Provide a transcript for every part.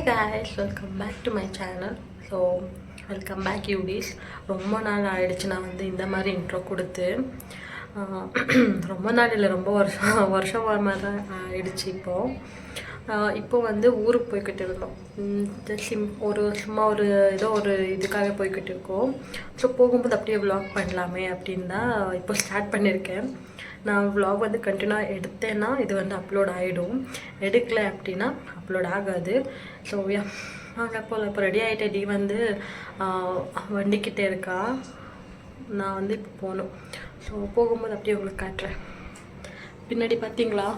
guys, welcome back to my channel. So welcome back யூடிஸ். ரொம்ப நாள் ஆயிடுச்சு நான் வந்து இந்த மாதிரி இன்ட்ரோ கொடுத்து. ரொம்ப நாள் இல்லை, ரொம்ப வருஷம் மாதிரி தான் ஆயிடுச்சு. இப்போ வந்து ஊருக்கு போய்கிட்டு இருந்தோம். சும்மா ஒரு ஏதோ ஒரு இதுக்காக போய்கிட்டு இருக்கோம். ஸோ போகும்போது அப்படியே விலாக் பண்ணலாமே அப்படின்னு தான் இப்போ ஸ்டார்ட் பண்ணியிருக்கேன். நான் விலாக் வந்து கண்டினியூவாக எடுத்தேன்னா இது வந்து அப்லோட் ஆகிடும், எடுக்கலை அப்படின்னா அப்லோட் ஆகாது. ஸோ நாங்கள் இப்போ ரெடி ஆகிட்டேன். டி வந்து வண்டிக்கிட்டே இருக்கா, நான் வந்து இப்போ போகணும். ஸோ போகும்போது அப்படியே உங்களுக்கு காட்டுறேன். பின்னாடி பார்த்தீங்களா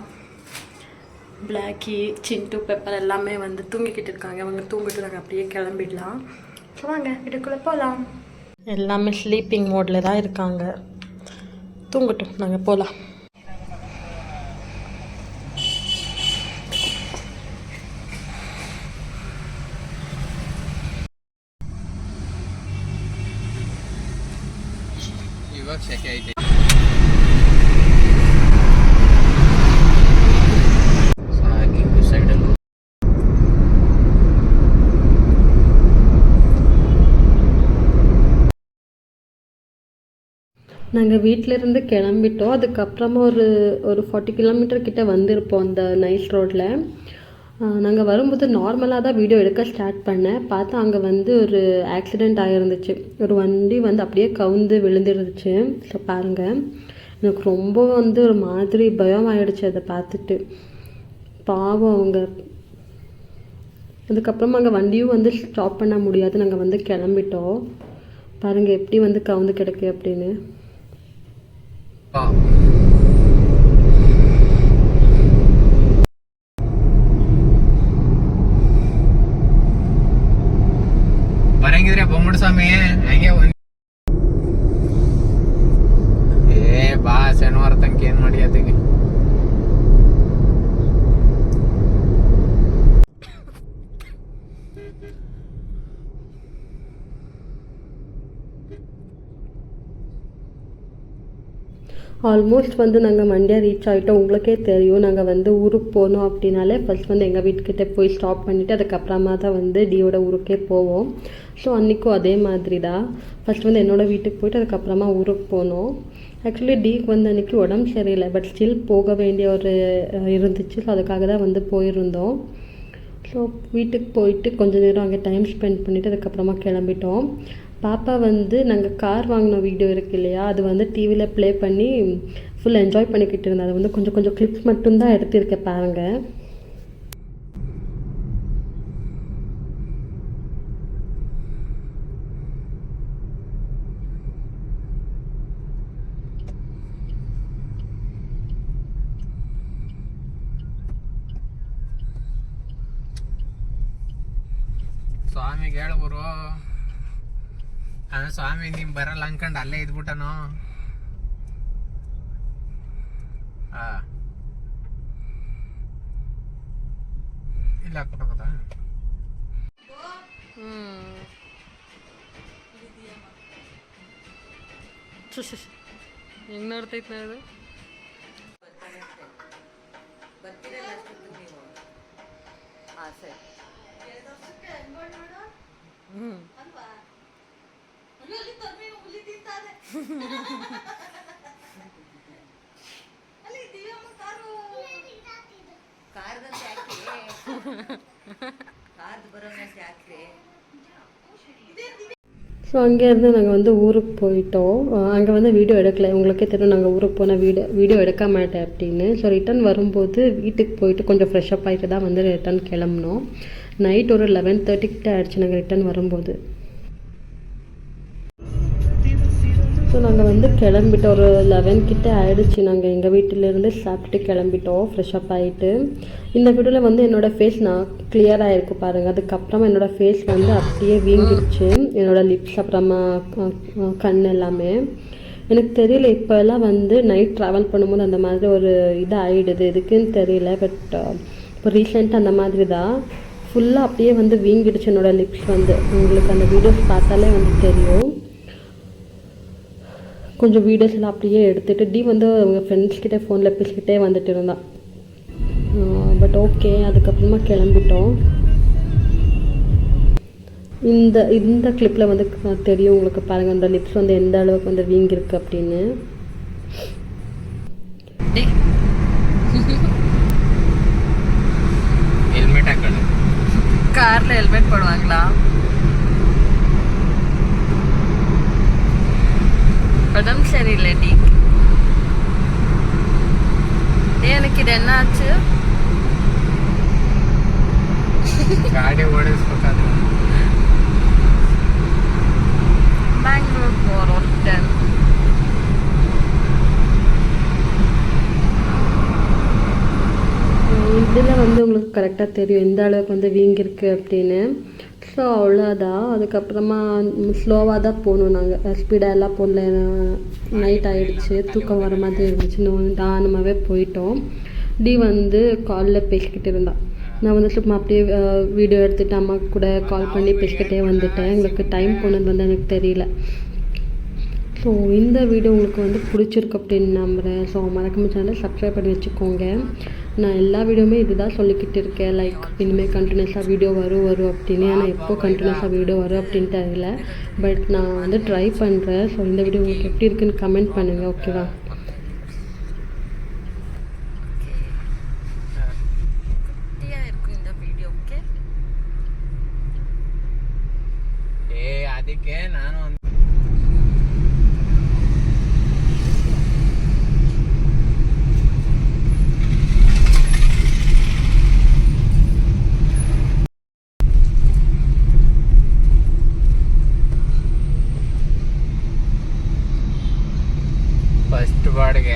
பிளாக்கி, சிண்டு, பெப்பர் எல்லாமே வந்து தூங்கிக்கிட்டு இருக்காங்க. அவங்க தூங்கிட்டு நாங்கள் அப்படியே கிளம்பிடலாம். ஸோ வாங்க வீட்டுக்குள்ளே போகலாம். எல்லாமே ஸ்லீப்பிங் மோடில் தான் இருக்காங்க, தூங்கட்டும், நாங்கள் போகலாம். நாங்கள் வீட்டிலேருந்து கிளம்பிட்டோம். அதுக்கப்புறமா ஒரு 40 கிலோமீட்டர் கிட்டே வந்திருப்போம் அந்த நைஸ் ரோட்டில். நாங்கள் வரும்போது நார்மலாக தான் வீடியோ எடுக்க ஸ்டார்ட் பண்ணேன். பார்த்தா அங்கே வந்து ஒரு ஆக்சிடெண்ட் ஆகிருந்துச்சு. ஒரு வண்டி வந்து அப்படியே கவுந்து விழுந்துருந்துச்சு. ஸோ பாருங்கள், எனக்கு ரொம்ப வந்து ஒரு மாதிரி பயம் ஆகிடுச்சு அதை பார்த்துட்டு. பாவம் அவங்க. அதுக்கப்புறமா அங்கே வண்டியும் வந்து ஸ்டாப் பண்ண முடியாது, நாங்கள் வந்து கிளம்பிட்டோம். பாருங்கள் எப்படி வந்து கவுந்து கிடக்கு அப்படின்னு. ಬರಂಗಿದ್ರೆ ಬೊಮ್ಮಡ ಸ್ವಾಮಿ ಹಂಗೆ ಬಾ ಶನಿವಾರ ತನಕ ಏನ್ ಮಾಡಿ ಅದಕ್ಕೆ ஆல்மோஸ்ட் வந்து நாங்கள் மண்டியா ரீச் ஆகிட்டோம். உங்களுக்கே தெரியும், நாங்கள் வந்து ஊருக்கு போனோம் அப்படின்னாலே ஃபஸ்ட் வந்து எங்கள் வீட்டுக்கிட்டே போய் ஸ்டாப் பண்ணிவிட்டு அதுக்கப்புறமா தான் வந்து டியோட ஊருக்கே போவோம். ஸோ அன்றைக்கும் அதே மாதிரி தான். ஃபஸ்ட் வந்து என்னோடய வீட்டுக்கு போயிட்டு அதுக்கப்புறமா ஊருக்கு போனோம். ஆக்சுவலி டிக்கு வந்து அன்றைக்கி உடம்பு சரியில்லை, பட் ஸ்டில் போக வேண்டிய ஒரு இருந்துச்சு. ஸோ அதுக்காக தான் வந்து போயிருந்தோம். ஸோ வீட்டுக்கு போயிட்டு கொஞ்சம் நேரம் அங்கே டைம் ஸ்பெண்ட் பண்ணிவிட்டு அதுக்கப்புறமா கிளம்பிட்டோம். பாப்பா வந்து நாங்கள் கார் வாங்கின வீடியோ இருக்குது இல்லையா, அது வந்து டிவியில் ப்ளே பண்ணி ஃபுல் என்ஜாய் பண்ணிக்கிட்டு இருந்தேன். அது வந்து கொஞ்சம் கிளிப்ஸ் மட்டும்தான் எடுத்திருக்கேன் பாருங்கள். ಸ್ವಾಮಿಗೆ ಹೇಳಬರು ಅದ ಸ್ವಾಮಿ ನಿಮ್ ಬರಲ್ಲ ಅನ್ಕಂಡು ಅಲ್ಲೇ ಇದ್ಬಿಟ್ಟನು. ಇಲ್ಲ ಹಾಕ್ಬಿಟ್ಟದ ಹೆಂಗ್ ನೋಡ್ತೈತೆ ಅದು. ஸோ அங்கேருந்து நாங்கள் வந்து ஊருக்கு போயிட்டோம். அங்கே வந்து வீடியோ எடுக்கலை, உங்களுக்கே தெரியும் நாங்கள் ஊருக்கு போனால் வீடியோ எடுக்க மாட்டேன் அப்படின்னு. ஸோ ரிட்டன் வரும்போது வீட்டுக்கு போயிட்டு கொஞ்சம் ஃப்ரெஷ்அப் ஆகிட்டு தான் வந்து ரிட்டன் கிளம்பினோம். நைட் ஒரு 11:30 கிட்டே ஆகிடுச்சு நாங்கள் ரிட்டன் வரும்போது. ஸோ நாங்கள் வந்து கிளம்பிட்டோம், ஒரு 11 கிட்டே ஆகிடுச்சு. நாங்கள் எங்கள் வீட்டிலேருந்து சாப்பிட்டுட்டு கிளம்பிட்டோம் ஃப்ரெஷ்அப் ஆகிட்டு. இந்த வீடியோவில் வந்து என்னோடய ஃபேஸ் நான் கிளியராக இருக்குது பாருங்கள். அதுக்கப்புறமா என்னோடய ஃபேஸ் வந்து அப்படியே வீங்கிடுச்சு, என்னோடய லிப்ஸ் அப்புறமா கண் எல்லாமே. எனக்கு தெரியல, இப்போ எல்லாம் வந்து நைட் ட்ராவல் பண்ணும்போது அந்த மாதிரி ஒரு இது ஆகிடுது, எதுக்குன்னு தெரியல. பட் இப்போ ரீசெண்டாக அந்த மாதிரி தான் ஃபுல்லாக அப்படியே வந்து வீங்கிடுச்சு என்னோடய லிப்ஸ் வந்து. உங்களுக்கு அந்த வீடியோஸ் பார்த்தாலே வந்து தெரியும். கொஞ்சம் வீடியோஸ் எல்லாம் அப்படியே எடுத்துகிட்டு டி வந்து அவங்க ஃப்ரெண்ட்ஸ்கிட்டே ஃபோனில் பேசிக்கிட்டே வந்துட்டு இருந்தான். பட் ஓகே, அதுக்கப்புறமா கிளம்பிட்டோம். இந்த இந்த கிளிப்பில் வந்து தெரியும் உங்களுக்கு பாருங்கள், அந்த லிப்ஸ் வந்து எந்த அளவுக்கு வந்து வீங்கிருக்கு அப்படின்னு. ஹெல்மெட் ಹಾಕೊಳ್ಳಿ. காரில் ஹெல்மெட் போடுவாங்களா? உடம்பு சரியில்லை டி. எனக்கு இது என்ன ஆச்சு? ಗಾಡಿ ಓಡಿಸ್ಬೇಕಾದ್ರೆ பெங்களூர் போகிறோம். இதில் வந்து உங்களுக்கு கரெக்டாக தெரியும் எந்த அளவுக்கு வந்து வீங்கிருக்கு அப்படின்னு. ஸோ அவ்வளோதான். அதுக்கப்புறமா ஸ்லோவாக தான் போகணும், நாங்கள் ஸ்பீடாக எல்லாம் போகல. நைட் ஆகிடுச்சு, தூக்கம் வர மாதிரி இருந்துச்சு, நிதானமாகவே போயிட்டோம். டி வந்து காலில் பேசிக்கிட்டு இருந்தான். நான் வந்து சும்மா அப்படியே வீடியோ எடுத்துகிட்டு அம்மாவுக்கு கூட கால் பண்ணி பேசிக்கிட்டே வந்துட்டேன். எங்களுக்கு டைம் போனது வந்து எனக்கு தெரியல. ஸோ இந்த வீடியோ உங்களுக்கு வந்து பிடிச்சிருக்கு அப்படின்னு நம்புகிறேன். ஸோ மறக்காம சேனலை சப்ஸ்கிரைப் பண்ணி வச்சுக்கோங்க. நான் எல்லா வீடியோவுமே இதுதான் சொல்லிக்கிட்டு இருக்கேன், லைக் இனிமேல் கண்டினியூஸாக வீடியோ வரும் அப்படின்னு. ஆனால் எப்போ கண்டினியூஸாக வீடியோ வரும் அப்படின்னு தெரியல, பட் நான் வந்து ட்ரை பண்ணுறேன். ஸோ இந்த வீடியோ உங்களுக்கு எப்படி இருக்குன்னு கமெண்ட் பண்ணுங்கள், ஓகேவா? ಅದಕ್ಕೆ ನಾನು ಫಸ್ಟ್ ಬಾಡಿಗೆ